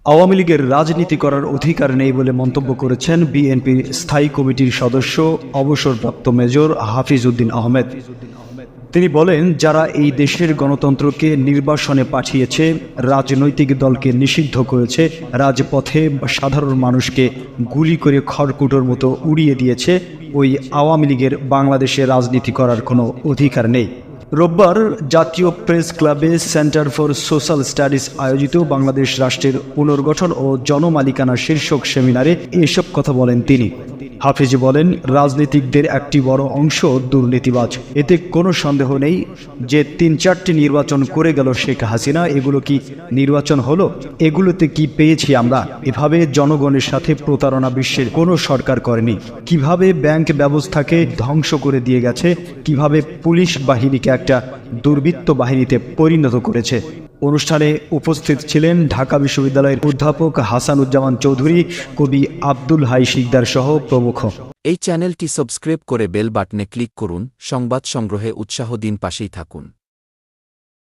আওয়ামী লীগের রাজনীতি করার অধিকার নেই বলে মন্তব্য করেছেন বিএনপির স্থায়ী কমিটির সদস্য অবসরপ্রাপ্ত মেজর হাফিজ উদ্দিন আহমেদ। তিনি বলেন, যারা এই দেশের গণতন্ত্রকে নির্বাসনে পাঠিয়েছে, রাজনৈতিক দলকে নিষিদ্ধ করেছে, রাজপথে সাধারণ মানুষকে গুলি করে খড়কুটোর মতো উড়িয়ে দিয়েছে, ওই আওয়ামী লীগের বাংলাদেশে রাজনীতি করার কোনো অধিকার নেই। রোববার জাতীয় প্রেস ক্লাবে সেন্টার ফর সোশ্যাল স্টাডিজ আয়োজিত বাংলাদেশ রাষ্ট্রের পুনর্গঠন ও জনমালিকানা শীর্ষক সেমিনারে এসব কথা বলেন তিনি। হাফিজ বলেন, রাজনীতিকদের একটি বড় অংশ দুর্নীতিবাজ, এতে কোনো সন্দেহ নেই। যে ৩-৪টি নির্বাচন করে গেল শেখ হাসিনা, এগুলো কি নির্বাচন হলো? এগুলোতে কি পেয়েছি আমরা? এভাবে জনগণের সাথে প্রতারণা বিশ্বের কোনো সরকার করেনি। কিভাবে ব্যাংক ব্যবস্থাকে ধ্বংস করে দিয়ে গেছে, কিভাবে পুলিশ বাহিনীকে একটা দুর্বৃত্ত বাহিনীতে পরিণত করেছে। অনুষ্ঠানে উপস্থিত ছিলেন ঢাকা বিশ্ববিদ্যালয়ের অধ্যাপক হাসানুজ্জামান চৌধুরী, কবি আব্দুল হাই শিকদার সহ প্রমুখ। এই চ্যানেলটি সাবস্ক্রাইব করে বেল বাটনে ক্লিক করুন। সংবাদ সংগ্রহে উৎসাহ দিন, পাশেই থাকুন।